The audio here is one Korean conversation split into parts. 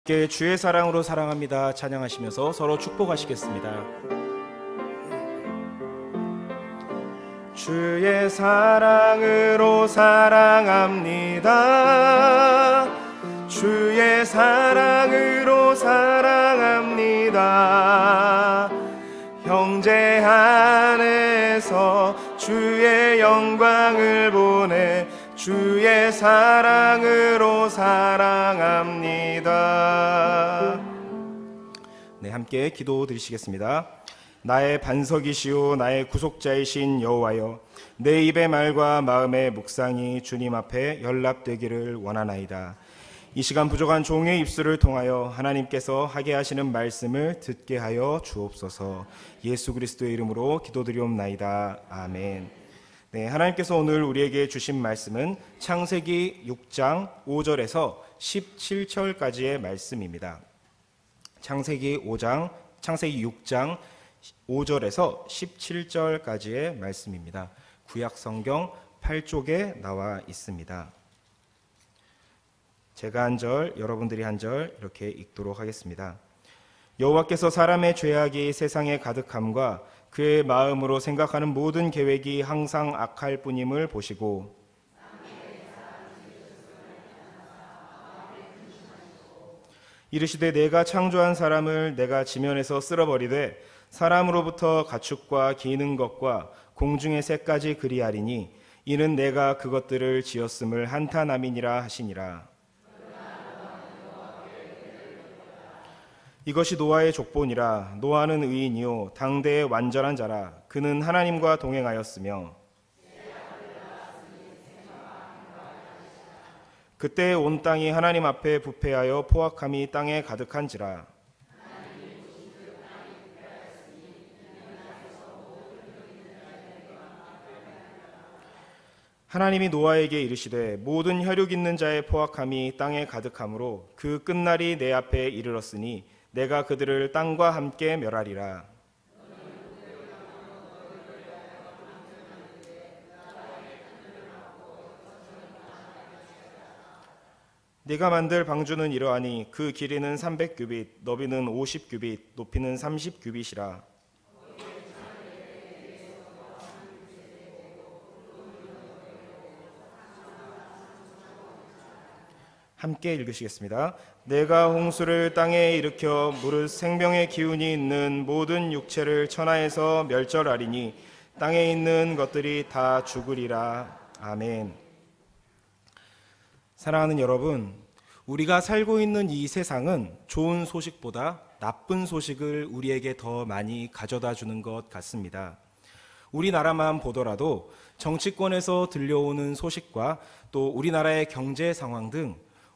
함께 주의 사랑으로 사랑합니다 찬양하시면서 서로 축복하시겠습니다. 주의 사랑으로 사랑합니다. 주의 사랑으로 사랑합니다. 형제 안에서 주의 영광을 보내 주의 사랑으로 사랑합니다. 네, 함께 기도 드리시겠습니다. 나의 반석이시오 나의 구속자이신 여호와여, 내 입의 말과 마음의 묵상이 주님 앞에 연락되기를 원하나이다. 이 시간 부족한 종의 입술을 통하여 하나님께서 하게 하시는 말씀을 듣게 하여 주옵소서. 예수 그리스도의 이름으로 기도드리옵나이다. 아멘. 네, 하나님께서 오늘 우리에게 주신 말씀은 창세기 6장 5절에서 17절까지의 말씀입니다. 창세기 6장 5절에서 17절까지의 말씀입니다. 구약 성경 8쪽에 나와 있습니다. 제가 한 절, 여러분들이 한 절 이렇게 읽도록 하겠습니다. 여호와께서 사람의 죄악이 세상에 가득함과 그의 마음으로 생각하는 모든 계획이 항상 악할 뿐임을 보시고 이르시되 내가 창조한 사람을 내가 지면에서 쓸어버리되 사람으로부터 가축과 기는 것과 공중의 새까지 그리하리니 이는 내가 그것들을 지었음을 한탄함이니라 하시니라. 이것이 노아의 족본이라. 노아는 의인이요 당대의 완전한 자라. 그는 하나님과 동행하였으며 그때 온 땅이 하나님 앞에 부패하여 포악함이 땅에 가득한지라. 하나님이 노아에게 이르시되 모든 혈육 있는 자의 포악함이 땅에 가득하므로 그 끝날이 내 앞에 이르렀으니 내가 그들을 땅과 함께 멸하리라. 네가 만들 방주는 이러하니 그 길이는 300규빗, 너비는 50규빗, 높이는 30규빗이라. 함께 읽으시겠습니다. 내가 홍수를 땅에 일으켜 무릇 생명의 기운이 있는 모든 육체를 천하에서 멸절하리니 땅에 있는 것들이 다 죽으리라. 아멘. 사랑하는 여러분, 우리가 살고 있는 이 세상은 좋은 소식보다 나쁜 소식을 우리에게 더 많이 가져다 주는 것 같습니다. 우리나라만 보더라도 정치권에서 들려오는 소식과 또 우리나라의 경제 상황 등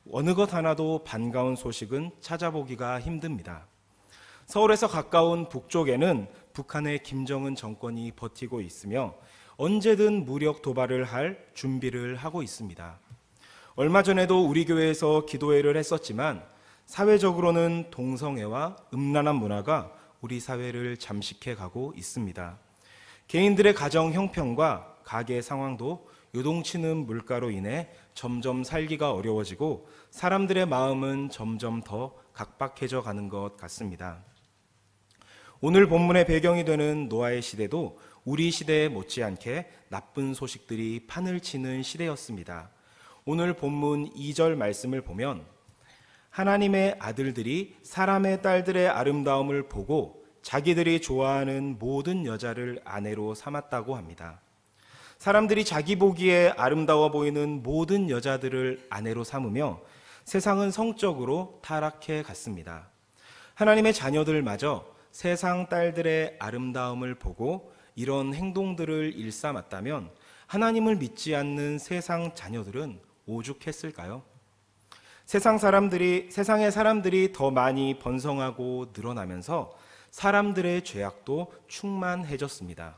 어느 것 하나도 반가운 소식은 찾아보기가 힘듭니다. 서울에서 가까운 북쪽에는 북한의 김정은 정권이 버티고 있으며 언제든 무력 도발을 할 준비를 하고 있습니다. 얼마 전에도 우리 교회에서 기도회를 했었지만 사회적으로는 동성애와 음란한 문화가 우리 사회를 잠식해 가고 있습니다. 개인들의 가정 형편과 가계 상황도 요동치는 물가로 인해 점점 살기가 어려워지고 사람들의 마음은 점점 더 각박해져 가는 것 같습니다. 오늘 본문의 배경이 되는 노아의 시대도 우리 시대에 못지않게 나쁜 소식들이 판을 치는 시대였습니다. 오늘 본문 2절 말씀을 보면 하나님의 아들들이 사람의 딸들의 아름다움을 보고 자기들이 좋아하는 모든 여자를 아내로 삼았다고 합니다. 사람들이 자기 보기에 아름다워 보이는 모든 여자들을 아내로 삼으며 세상은 성적으로 타락해 갔습니다. 하나님의 자녀들마저 세상 딸들의 아름다움을 보고 이런 행동들을 일삼았다면 하나님을 믿지 않는 세상 자녀들은 오죽했을까요? 세상의 사람들이 더 많이 번성하고 늘어나면서 사람들의 죄악도 충만해졌습니다.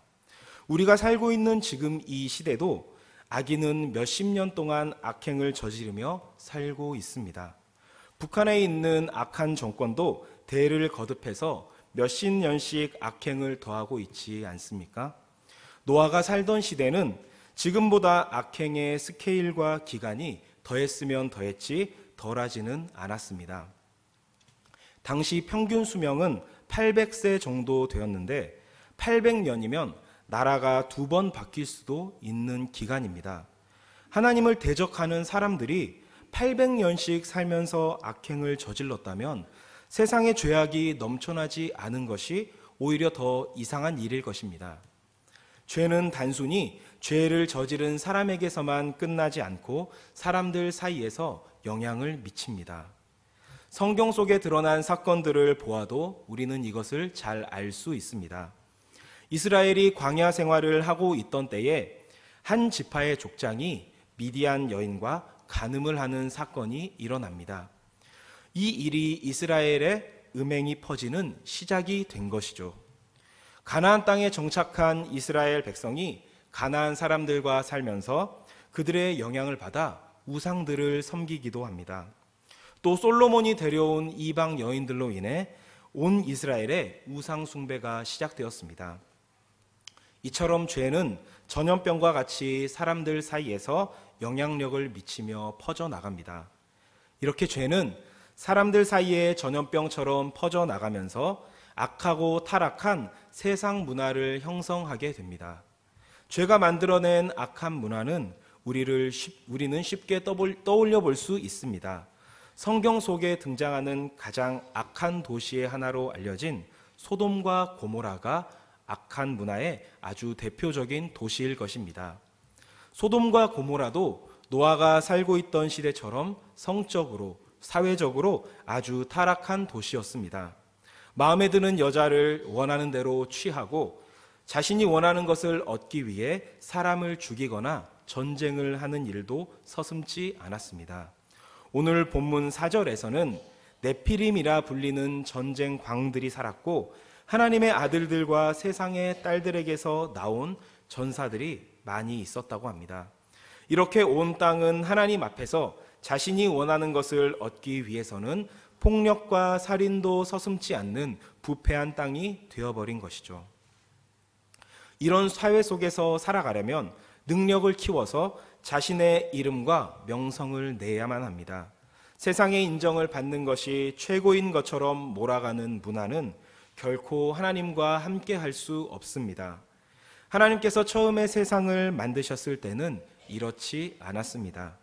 우리가 살고 있는 지금 이 시대도 악인은 몇십 년 동안 악행을 저지르며 살고 있습니다. 북한에 있는 악한 정권도 대를 거듭해서 몇십 년씩 악행을 더하고 있지 않습니까? 노아가 살던 시대는 지금보다 악행의 스케일과 기간이 더했으면 더했지 덜하지는 않았습니다. 당시 평균 수명은 800세 정도 되었는데 800년이면 나라가 2번 바뀔 수도 있는 기간입니다. 하나님을 대적하는 사람들이 800년씩 살면서 악행을 저질렀다면 세상의 죄악이 넘쳐나지 않은 것이 오히려 더 이상한 일일 것입니다. 죄는 단순히 죄를 저지른 사람에게서만 끝나지 않고 사람들 사이에서 영향을 미칩니다. 성경 속에 드러난 사건들을 보아도 우리는 이것을 잘 알 수 있습니다. 이스라엘이 광야 생활을 하고 있던 때에 한 지파의 족장이 미디안 여인과 간음을 하는 사건이 일어납니다. 이 일이 이스라엘의 음행이 퍼지는 시작이 된 것이죠. 가나안 땅에 정착한 이스라엘 백성이 가나안 사람들과 살면서 그들의 영향을 받아 우상들을 섬기기도 합니다. 또 솔로몬이 데려온 이방 여인들로 인해 온 이스라엘의 우상 숭배가 시작되었습니다. 이처럼 죄는 전염병과 같이 사람들 사이에서 영향력을 미치며 퍼져나갑니다. 이렇게 죄는 사람들 사이에 전염병처럼 퍼져나가면서 악하고 타락한 세상 문화를 형성하게 됩니다. 죄가 만들어낸 악한 문화는 우리는 쉽게 떠올려 볼 수 있습니다. 성경 속에 등장하는 가장 악한 도시의 하나로 알려진 소돔과 고모라가 악한 문화의 아주 대표적인 도시일 것입니다. 소돔과 고모라도 노아가 살고 있던 시대처럼 성적으로, 사회적으로 아주 타락한 도시였습니다. 마음에 드는 여자를 원하는 대로 취하고 자신이 원하는 것을 얻기 위해 사람을 죽이거나 전쟁을 하는 일도 서슴지 않았습니다. 오늘 본문 4절에서는 네피림이라 불리는 전쟁 광들이 살았고 하나님의 아들들과 세상의 딸들에게서 나온 전사들이 많이 있었다고 합니다. 이렇게 온 땅은 하나님 앞에서 자신이 원하는 것을 얻기 위해서는 폭력과 살인도 서슴지 않는 부패한 땅이 되어버린 것이죠. 이런 사회 속에서 살아가려면 능력을 키워서 자신의 이름과 명성을 내야만 합니다. 세상의 인정을 받는 것이 최고인 것처럼 몰아가는 문화는 결코 하나님과 함께 할 수 없습니다. 하나님께서 처음에 세상을 만드셨을 때는 이렇지 않았습니다.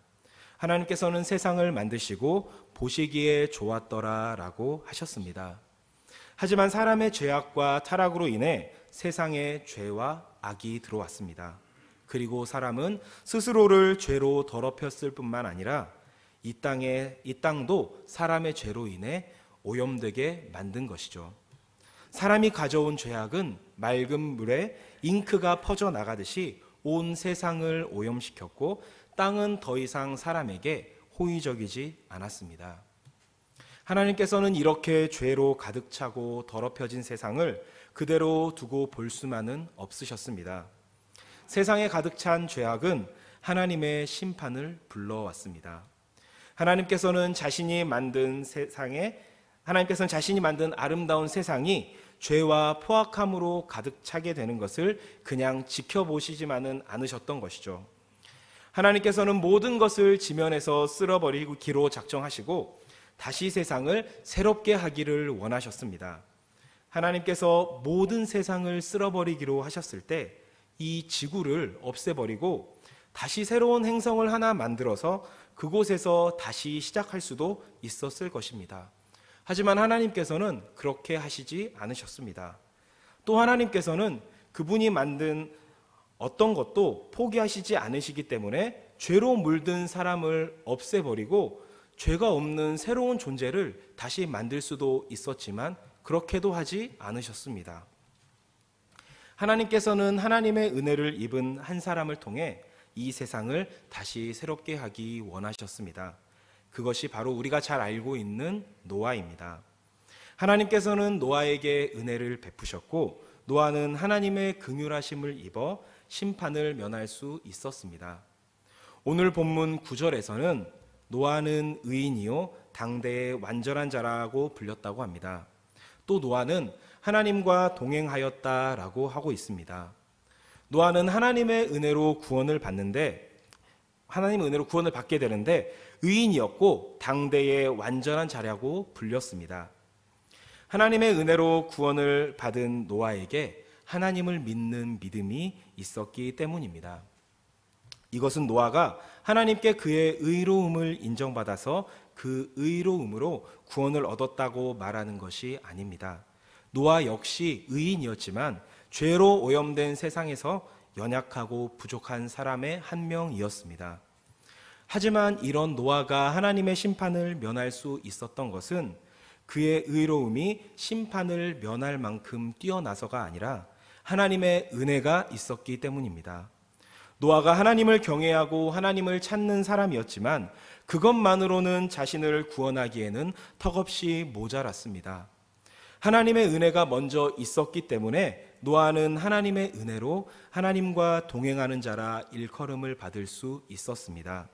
하나님께서는 세상을 만드시고 보시기에 좋았더라 라고 하셨습니다. 하지만 사람의 죄악과 타락으로 인해 세상에 죄와 악이 들어왔습니다. 그리고 사람은 스스로를 죄로 더럽혔을 뿐만 아니라 이 땅도 사람의 죄로 인해 오염되게 만든 것이죠. 사람이 가져온 죄악은 맑은 물에 잉크가 퍼져나가듯이 온 세상을 오염시켰고 땅은 더 이상 사람에게 호의적이지 않았습니다. 하나님께서는 이렇게 죄로 가득 차고 더럽혀진 세상을 그대로 두고 볼 수만은 없으셨습니다. 세상에 가득 찬 죄악은 하나님의 심판을 불러왔습니다. 하나님께서는 자신이 만든 아름다운 세상이 죄와 포악함으로 가득 차게 되는 것을 그냥 지켜보시지만은 않으셨던 것이죠. 하나님께서는 모든 것을 지면에서 쓸어버리기로 작정하시고 다시 세상을 새롭게 하기를 원하셨습니다. 하나님께서 모든 세상을 쓸어버리기로 하셨을 때 이 지구를 없애버리고 다시 새로운 행성을 하나 만들어서 그곳에서 다시 시작할 수도 있었을 것입니다. 하지만 하나님께서는 그렇게 하시지 않으셨습니다. 또 하나님께서는 그분이 만든 어떤 것도 포기하시지 않으시기 때문에 죄로 물든 사람을 없애버리고 죄가 없는 새로운 존재를 다시 만들 수도 있었지만 그렇게도 하지 않으셨습니다. 하나님께서는 하나님의 은혜를 입은 한 사람을 통해 이 세상을 다시 새롭게 하기 원하셨습니다. 그것이 바로 우리가 잘 알고 있는 노아입니다. 하나님께서는 노아에게 은혜를 베푸셨고 노아는 하나님의 긍휼하심을 입어 심판을 면할 수 있었습니다. 오늘 본문 9절에서는 노아는 의인이요 당대의 완전한 자라고 불렸다고 합니다. 또 노아는 하나님과 동행하였다라고 하고 있습니다. 노아는 하나님의 은혜로 구원을 받게 되는데 의인이었고 당대의 완전한 자라고 불렸습니다. 하나님의 은혜로 구원을 받은 노아에게 하나님을 믿는 믿음이 있었기 때문입니다. 이것은 노아가 하나님께 그의 의로움을 인정받아서 그 의로움으로 구원을 얻었다고 말하는 것이 아닙니다. 노아 역시 의인이었지만 죄로 오염된 세상에서 연약하고 부족한 사람의 한 명이었습니다. 하지만 이런 노아가 하나님의 심판을 면할 수 있었던 것은 그의 의로움이 심판을 면할 만큼 뛰어나서가 아니라 하나님의 은혜가 있었기 때문입니다. 노아가 하나님을 경외하고 하나님을 찾는 사람이었지만 그것만으로는 자신을 구원하기에는 턱없이 모자랐습니다. 하나님의 은혜가 먼저 있었기 때문에 노아는 하나님의 은혜로 하나님과 동행하는 자라 일컬음을 받을 수 있었습니다.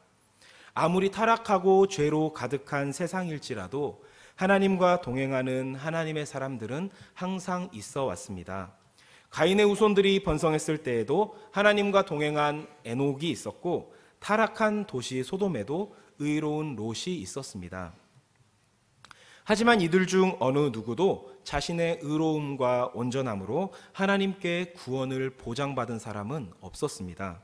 아무리 타락하고 죄로 가득한 세상일지라도 하나님과 동행하는 하나님의 사람들은 항상 있어 왔습니다. 가인의 후손들이 번성했을 때에도 하나님과 동행한 에녹이 있었고 타락한 도시 소돔에도 의로운 롯이 있었습니다. 하지만 이들 중 어느 누구도 자신의 의로움과 온전함으로 하나님께 구원을 보장받은 사람은 없었습니다.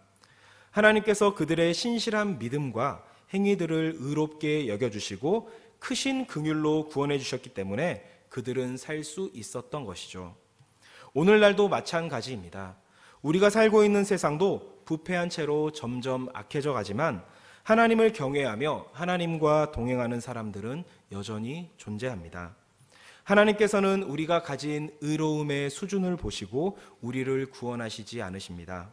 하나님께서 그들의 신실한 믿음과 행위들을 의롭게 여겨주시고 크신 긍휼로 구원해 주셨기 때문에 그들은 살 수 있었던 것이죠. 오늘날도 마찬가지입니다. 우리가 살고 있는 세상도 부패한 채로 점점 악해져 가지만 하나님을 경외하며 하나님과 동행하는 사람들은 여전히 존재합니다. 하나님께서는 우리가 가진 의로움의 수준을 보시고 우리를 구원하시지 않으십니다.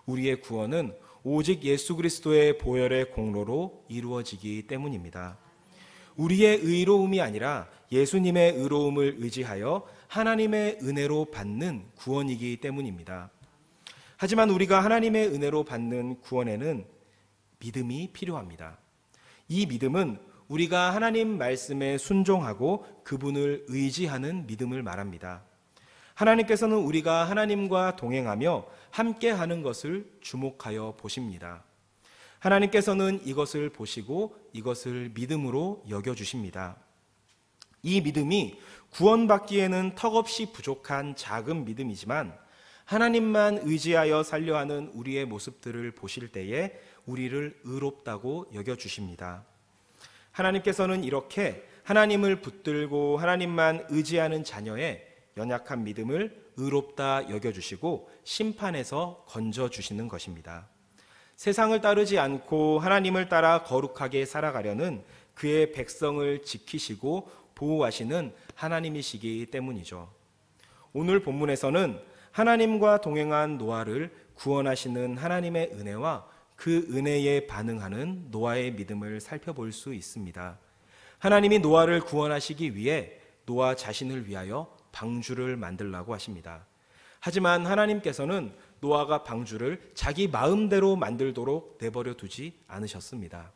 우리의 구원은 오직 예수 그리스도의 보혈의 공로로 이루어지기 때문입니다. 우리의 의로움이 아니라 예수님의 의로움을 의지하여 하나님의 은혜로 받는 구원이기 때문입니다. 하지만 우리가 하나님의 은혜로 받는 구원에는 믿음이 필요합니다. 이 믿음은 우리가 하나님 말씀에 순종하고 그분을 의지하는 믿음을 말합니다. 하나님께서는 우리가 하나님과 동행하며 함께하는 것을 주목하여 보십니다. 하나님께서는 이것을 보시고 이것을 믿음으로 여겨주십니다. 이 믿음이 구원받기에는 턱없이 부족한 작은 믿음이지만 하나님만 의지하여 살려 하는 우리의 모습들을 보실 때에 우리를 의롭다고 여겨주십니다. 하나님께서는 이렇게 하나님을 붙들고 하나님만 의지하는 자녀의 연약한 믿음을 의롭다 여겨주시고 심판에서 건져주시는 것입니다. 세상을 따르지 않고 하나님을 따라 거룩하게 살아가려는 그의 백성을 지키시고 보호하시는 하나님이시기 때문이죠. 오늘 본문에서는 하나님과 동행한 노아를 구원하시는 하나님의 은혜와 그 은혜에 반응하는 노아의 믿음을 살펴볼 수 있습니다. 하나님이 노아를 구원하시기 위해 노아 자신을 위하여 방주를 만들라고 하십니다. 하지만 하나님께서는 노아가 방주를 자기 마음대로 만들도록 내버려 두지 않으셨습니다.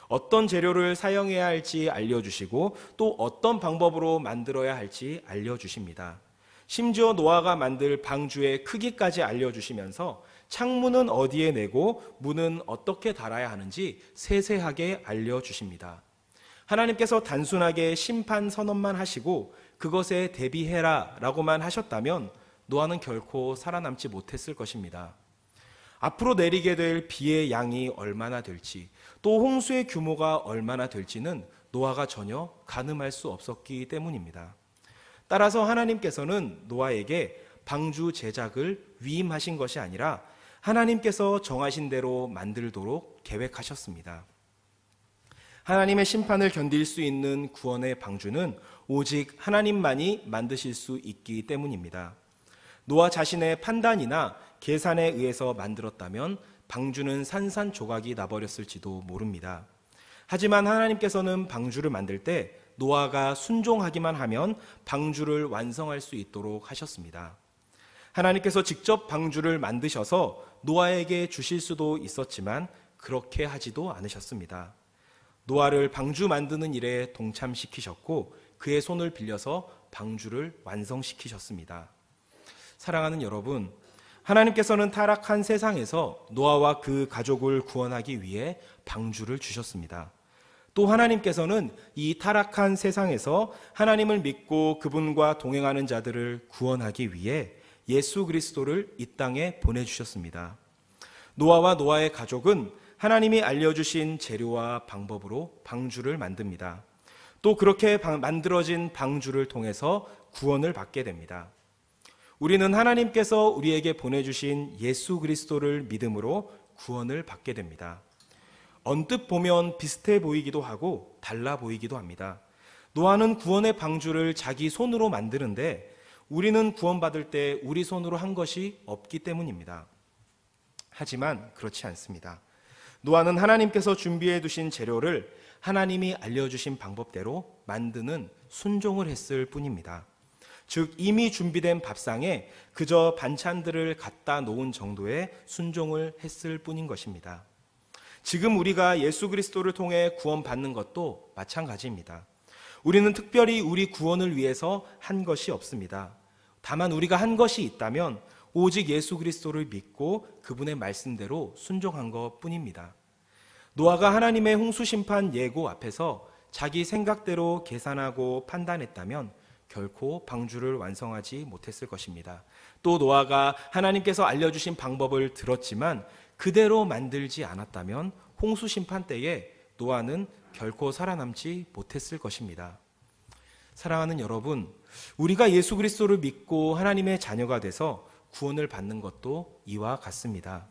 어떤 재료를 사용해야 할지 알려주시고 또 어떤 방법으로 만들어야 할지 알려주십니다. 심지어 노아가 만들 방주의 크기까지 알려주시면서 창문은 어디에 내고 문은 어떻게 달아야 하는지 세세하게 알려주십니다. 하나님께서 단순하게 심판 선언만 하시고 그것에 대비해라 라고만 하셨다면 노아는 결코 살아남지 못했을 것입니다. 앞으로 내리게 될 비의 양이 얼마나 될지 또 홍수의 규모가 얼마나 될지는 노아가 전혀 가늠할 수 없었기 때문입니다. 따라서 하나님께서는 노아에게 방주 제작을 위임하신 것이 아니라 하나님께서 정하신 대로 만들도록 계획하셨습니다. 하나님의 심판을 견딜 수 있는 구원의 방주는 오직 하나님만이 만드실 수 있기 때문입니다. 노아 자신의 판단이나 계산에 의해서 만들었다면 방주는 산산조각이 나버렸을지도 모릅니다. 하지만 하나님께서는 방주를 만들 때 노아가 순종하기만 하면 방주를 완성할 수 있도록 하셨습니다. 하나님께서 직접 방주를 만드셔서 노아에게 주실 수도 있었지만 그렇게 하지도 않으셨습니다. 노아를 방주 만드는 일에 동참시키셨고 그의 손을 빌려서 방주를 완성시키셨습니다. 사랑하는 여러분, 하나님께서는 타락한 세상에서 노아와 그 가족을 구원하기 위해 방주를 주셨습니다. 또 하나님께서는 이 타락한 세상에서 하나님을 믿고 그분과 동행하는 자들을 구원하기 위해 예수 그리스도를 이 땅에 보내주셨습니다. 노아와 노아의 가족은 하나님이 알려주신 재료와 방법으로 방주를 만듭니다. 또 그렇게 만들어진 방주를 통해서 구원을 받게 됩니다. 우리는 하나님께서 우리에게 보내주신 예수 그리스도를 믿음으로 구원을 받게 됩니다. 언뜻 보면 비슷해 보이기도 하고 달라 보이기도 합니다. 노아는 구원의 방주를 자기 손으로 만드는데 우리는 구원받을 때 우리 손으로 한 것이 없기 때문입니다. 하지만 그렇지 않습니다. 노아는 하나님께서 준비해 두신 재료를 하나님이 알려주신 방법대로 만드는 순종을 했을 뿐입니다. 즉 이미 준비된 밥상에 그저 반찬들을 갖다 놓은 정도의 순종을 했을 뿐인 것입니다. 지금 우리가 예수 그리스도를 통해 구원받는 것도 마찬가지입니다. 우리는 특별히 우리 구원을 위해서 한 것이 없습니다. 다만 우리가 한 것이 있다면 오직 예수 그리스도를 믿고 그분의 말씀대로 순종한 것뿐입니다. 노아가 하나님의 홍수 심판 예고 앞에서 자기 생각대로 계산하고 판단했다면 결코 방주를 완성하지 못했을 것입니다. 또 노아가 하나님께서 알려주신 방법을 들었지만 그대로 만들지 않았다면 홍수 심판 때에 노아는 결코 살아남지 못했을 것입니다. 사랑하는 여러분, 우리가 예수 그리스도를 믿고 하나님의 자녀가 돼서 구원을 받는 것도 이와 같습니다.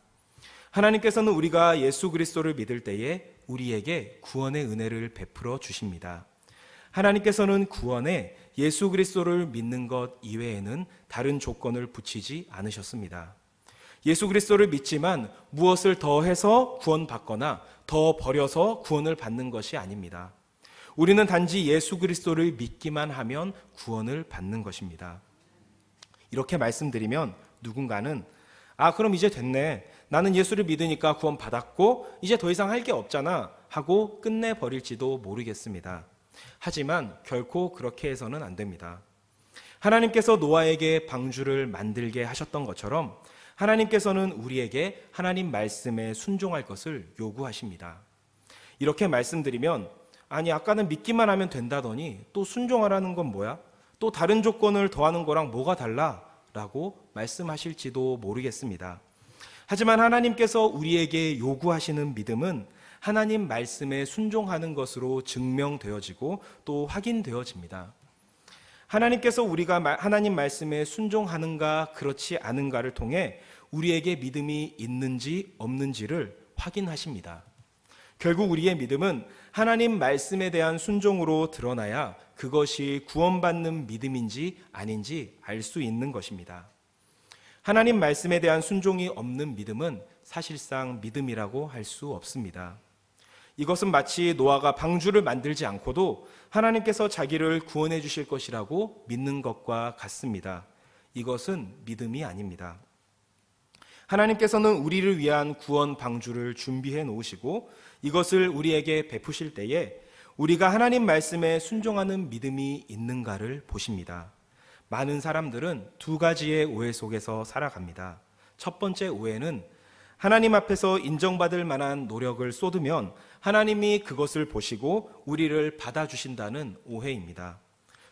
하나님께서는 우리가 예수 그리스도를 믿을 때에 우리에게 구원의 은혜를 베풀어 주십니다. 하나님께서는 구원에 예수 그리스도를 믿는 것 이외에는 다른 조건을 붙이지 않으셨습니다. 예수 그리스도를 믿지만 무엇을 더 해서 구원받거나 더 버려서 구원을 받는 것이 아닙니다. 우리는 단지 예수 그리스도를 믿기만 하면 구원을 받는 것입니다. 이렇게 말씀드리면 누군가는 그럼 이제 됐네. 나는 예수를 믿으니까 구원 받았고 이제 더 이상 할 게 없잖아 하고 끝내버릴지도 모르겠습니다. 하지만 결코 그렇게 해서는 안 됩니다. 하나님께서 노아에게 방주를 만들게 하셨던 것처럼 하나님께서는 우리에게 하나님 말씀에 순종할 것을 요구하십니다. 이렇게 말씀드리면 아까는 믿기만 하면 된다더니 또 순종하라는 건 뭐야? 또 다른 조건을 더하는 거랑 뭐가 달라? 라고 말씀하실지도 모르겠습니다. 하지만 하나님께서 우리에게 요구하시는 믿음은 하나님 말씀에 순종하는 것으로 증명되어지고 또 확인되어집니다. 하나님께서 우리가 하나님 말씀에 순종하는가 그렇지 않은가를 통해 우리에게 믿음이 있는지 없는지를 확인하십니다. 결국 우리의 믿음은 하나님 말씀에 대한 순종으로 드러나야 그것이 구원받는 믿음인지 아닌지 알 수 있는 것입니다. 하나님 말씀에 대한 순종이 없는 믿음은 사실상 믿음이라고 할 수 없습니다. 이것은 마치 노아가 방주를 만들지 않고도 하나님께서 자기를 구원해 주실 것이라고 믿는 것과 같습니다. 이것은 믿음이 아닙니다. 하나님께서는 우리를 위한 구원 방주를 준비해 놓으시고 이것을 우리에게 베푸실 때에 우리가 하나님 말씀에 순종하는 믿음이 있는가를 보십니다. 많은 사람들은 두 가지의 오해 속에서 살아갑니다. 첫 번째 오해는 하나님 앞에서 인정받을 만한 노력을 쏟으면 하나님이 그것을 보시고 우리를 받아주신다는 오해입니다.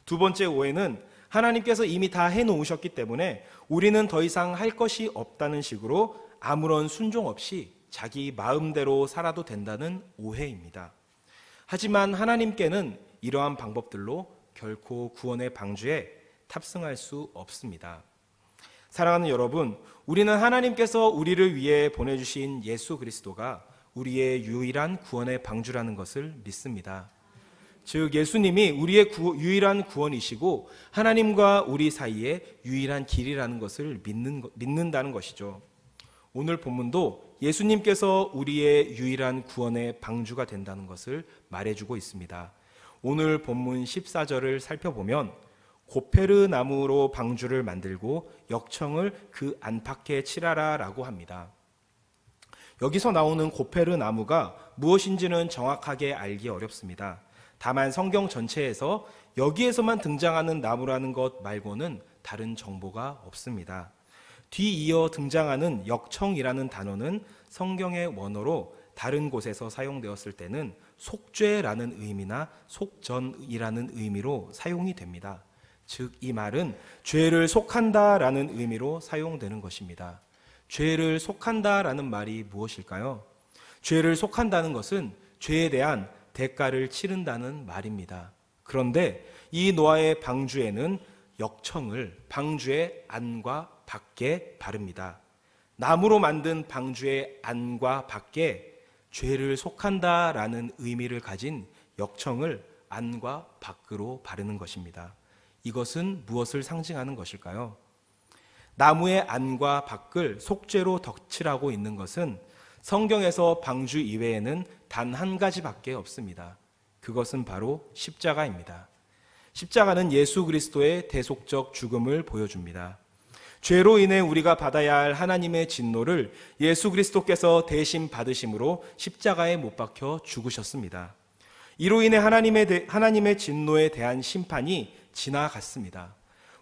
두 번째 오해는 하나님께서 이미 다 해놓으셨기 때문에 우리는 더 이상 할 것이 없다는 식으로 아무런 순종 없이 자기 마음대로 살아도 된다는 오해입니다. 하지만 하나님께는 이러한 방법들로 결코 구원의 방주에 탑승할 수 없습니다. 사랑하는 여러분, 우리는 하나님께서 우리를 위해 보내주신 예수 그리스도가 우리의 유일한 구원의 방주라는 것을 믿습니다. 즉 예수님이 우리의 유일한 구원이시고 하나님과 우리 사이의 유일한 길이라는 것을 믿는다는 것이죠. 오늘 본문도 예수님께서 우리의 유일한 구원의 방주가 된다는 것을 말해주고 있습니다. 오늘 본문 14절을 살펴보면 고페르 나무로 방주를 만들고 역청을 그 안팎에 칠하라 라고 합니다. 여기서 나오는 고페르 나무가 무엇인지는 정확하게 알기 어렵습니다. 다만 성경 전체에서 여기에서만 등장하는 나무라는 것 말고는 다른 정보가 없습니다. 뒤이어 등장하는 역청이라는 단어는 성경의 원어로 다른 곳에서 사용되었을 때는 속죄라는 의미나 속전이라는 의미로 사용이 됩니다. 즉, 이 말은 죄를 속한다라는 의미로 사용되는 것입니다. 죄를 속한다라는 말이 무엇일까요? 죄를 속한다는 것은 죄에 대한 대가를 치른다는 말입니다. 그런데 이 노아의 방주에는 역청을 방주의 안과 밖에 바릅니다. 나무로 만든 방주의 안과 밖에 죄를 속한다라는 의미를 가진 역청을 안과 밖으로 바르는 것입니다. 이것은 무엇을 상징하는 것일까요? 나무의 안과 밖을 속죄로 덧칠하고 있는 것은 성경에서 방주 이외에는 단 한 가지밖에 없습니다. 그것은 바로 십자가입니다. 십자가는 예수 그리스도의 대속적 죽음을 보여줍니다. 죄로 인해 우리가 받아야 할 하나님의 진노를 예수 그리스도께서 대신 받으심으로 십자가에 못 박혀 죽으셨습니다. 이로 인해 하나님의 진노에 대한 심판이 지나갔습니다.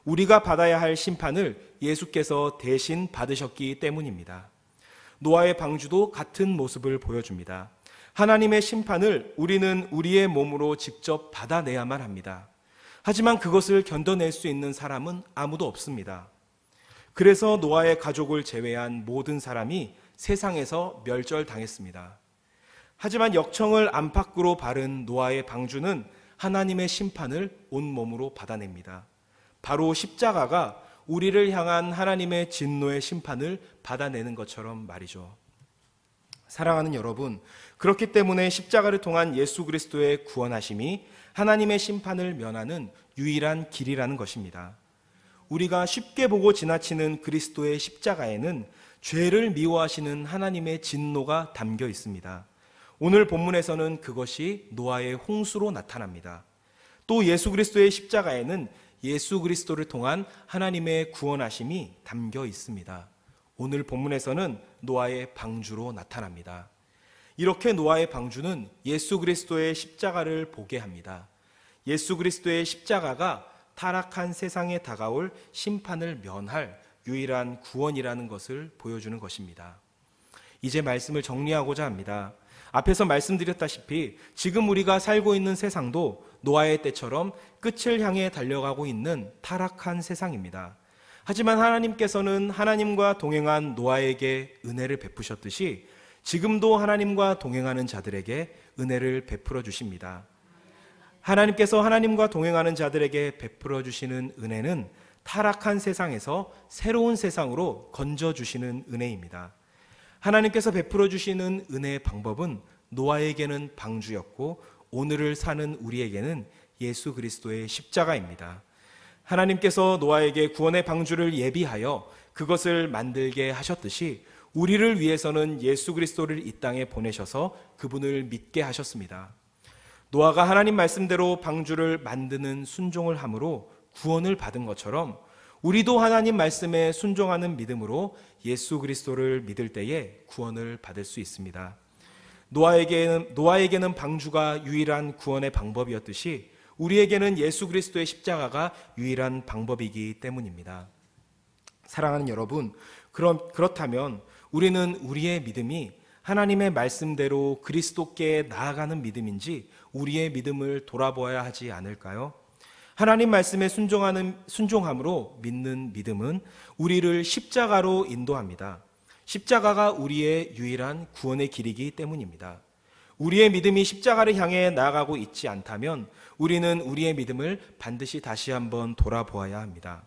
우리가 받아야 할 심판을 예수께서 대신 받으셨기 때문입니다. 노아의 방주도 같은 모습을 보여줍니다. 하나님의 심판을 우리는 우리의 몸으로 직접 받아내야만 합니다. 하지만 그것을 견뎌낼 수 있는 사람은 아무도 없습니다. 그래서 노아의 가족을 제외한 모든 사람이 세상에서 멸절당했습니다. 하지만 역청을 안팎으로 바른 노아의 방주는 하나님의 심판을 온몸으로 받아냅니다. 바로 십자가가 우리를 향한 하나님의 진노의 심판을 받아내는 것처럼 말이죠. 사랑하는 여러분, 그렇기 때문에 십자가를 통한 예수 그리스도의 구원하심이 하나님의 심판을 면하는 유일한 길이라는 것입니다. 우리가 쉽게 보고 지나치는 그리스도의 십자가에는 죄를 미워하시는 하나님의 진노가 담겨 있습니다. 오늘 본문에서는 그것이 노아의 홍수로 나타납니다. 또 예수 그리스도의 십자가에는 예수 그리스도를 통한 하나님의 구원하심이 담겨 있습니다. 오늘 본문에서는 노아의 방주로 나타납니다. 이렇게 노아의 방주는 예수 그리스도의 십자가를 보게 합니다. 예수 그리스도의 십자가가 타락한 세상에 다가올 심판을 면할 유일한 구원이라는 것을 보여주는 것입니다. 이제 말씀을 정리하고자 합니다. 앞에서 말씀드렸다시피 지금 우리가 살고 있는 세상도 노아의 때처럼 끝을 향해 달려가고 있는 타락한 세상입니다. 하지만 하나님께서는 하나님과 동행한 노아에게 은혜를 베푸셨듯이 지금도 하나님과 동행하는 자들에게 은혜를 베풀어 주십니다. 하나님께서 하나님과 동행하는 자들에게 베풀어 주시는 은혜는 타락한 세상에서 새로운 세상으로 건져 주시는 은혜입니다. 하나님께서 베풀어 주시는 은혜의 방법은 노아에게는 방주였고 오늘을 사는 우리에게는 예수 그리스도의 십자가입니다. 하나님께서 노아에게 구원의 방주를 예비하여 그것을 만들게 하셨듯이 우리를 위해서는 예수 그리스도를 이 땅에 보내셔서 그분을 믿게 하셨습니다. 노아가 하나님 말씀대로 방주를 만드는 순종을 함으로 구원을 받은 것처럼 우리도 하나님 말씀에 순종하는 믿음으로 예수 그리스도를 믿을 때에 구원을 받을 수 있습니다. 노아에게는 방주가 유일한 구원의 방법이었듯이 우리에게는 예수 그리스도의 십자가가 유일한 방법이기 때문입니다. 사랑하는 여러분, 그렇다면 우리는 우리의 믿음이 하나님의 말씀대로 그리스도께 나아가는 믿음인지 우리의 믿음을 돌아보아야 하지 않을까요? 하나님 말씀에 순종함으로 믿는 믿음은 우리를 십자가로 인도합니다. 십자가가 우리의 유일한 구원의 길이기 때문입니다. 우리의 믿음이 십자가를 향해 나아가고 있지 않다면 우리는 우리의 믿음을 반드시 다시 한번 돌아보아야 합니다.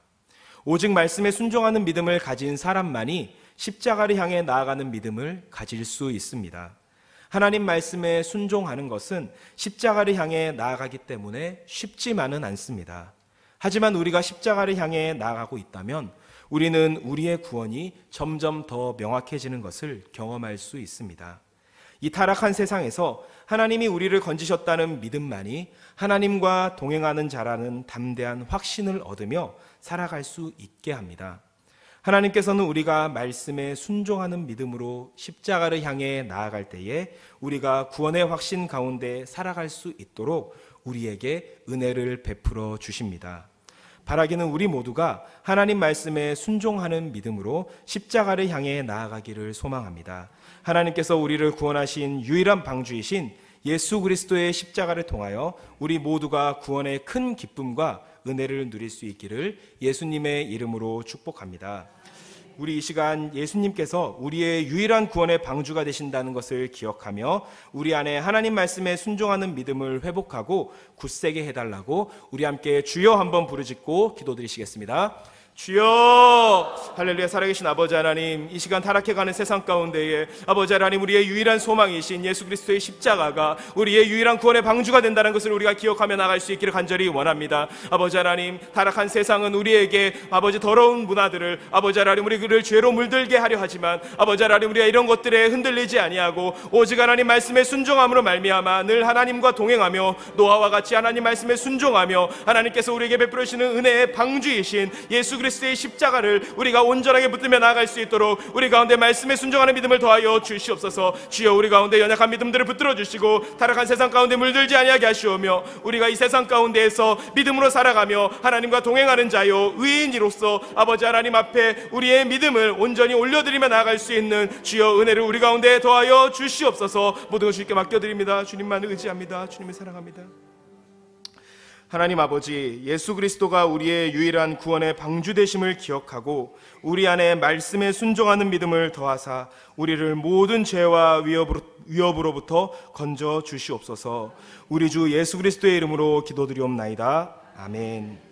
오직 말씀에 순종하는 믿음을 가진 사람만이 십자가를 향해 나아가는 믿음을 가질 수 있습니다. 하나님 말씀에 순종하는 것은 십자가를 향해 나아가기 때문에 쉽지만은 않습니다. 하지만 우리가 십자가를 향해 나아가고 있다면 우리는 우리의 구원이 점점 더 명확해지는 것을 경험할 수 있습니다. 이 타락한 세상에서 하나님이 우리를 건지셨다는 믿음만이 하나님과 동행하는 자라는 담대한 확신을 얻으며 살아갈 수 있게 합니다. 하나님께서는 우리가 말씀에 순종하는 믿음으로 십자가를 향해 나아갈 때에 우리가 구원의 확신 가운데 살아갈 수 있도록 우리에게 은혜를 베풀어 주십니다. 바라기는 우리 모두가 하나님 말씀에 순종하는 믿음으로 십자가를 향해 나아가기를 소망합니다. 하나님께서 우리를 구원하신 유일한 방주이신 예수 그리스도의 십자가를 통하여 우리 모두가 구원의 큰 기쁨과 은혜를 누릴 수 있기를 예수님의 이름으로 축복합니다. 우리 이 시간 예수님께서 우리의 유일한 구원의 방주가 되신다는 것을 기억하며 우리 안에 하나님 말씀에 순종하는 믿음을 회복하고 굳세게 해달라고 우리 함께 주여 한번 부르짖고 기도드리시겠습니다. 주여. 할렐루야. 살아계신 아버지 하나님, 이 시간 타락해가는 세상 가운데에 아버지 하나님, 우리의 유일한 소망이신 예수 그리스도의 십자가가 우리의 유일한 구원의 방주가 된다는 것을 우리가 기억하며 나갈 수 있기를 간절히 원합니다. 아버지 하나님, 타락한 세상은 우리에게 아버지 더러운 문화들을 아버지 하나님 우리를 죄로 물들게 하려 하지만 아버지 하나님, 우리가 이런 것들에 흔들리지 아니하고 오직 하나님 말씀에 순종함으로 말미암아 늘 하나님과 동행하며 노아와 같이 하나님 말씀에 순종하며 하나님께서 우리에게 베풀어 주시는 은혜의 방주이신 예수 그리스도의 십자가를 우리가 온전하게 붙들며 나아갈 수 있도록 우리 가운데 말씀에 순종하는 믿음을 더하여 주시옵소서. 주여, 우리 가운데 연약한 믿음들을 붙들어 주시고 타락한 세상 가운데 물들지 아니하게 하시오며 우리가 이 세상 가운데에서 믿음으로 살아가며 하나님과 동행하는 자요 의인으로서 아버지 하나님 앞에 우리의 믿음을 온전히 올려드리며 나아갈 수 있는 주여 은혜를 우리 가운데 더하여 주시옵소서. 모든 것 주님께 맡겨드립니다. 주님만 의지합니다. 주님을 사랑합니다. 하나님 아버지, 예수 그리스도가 우리의 유일한 구원의 방주 되심을 기억하고 우리 안에 말씀에 순종하는 믿음을 더하사 우리를 모든 죄와 위협으로부터 건져 주시옵소서. 우리 주 예수 그리스도의 이름으로 기도드리옵나이다. 아멘.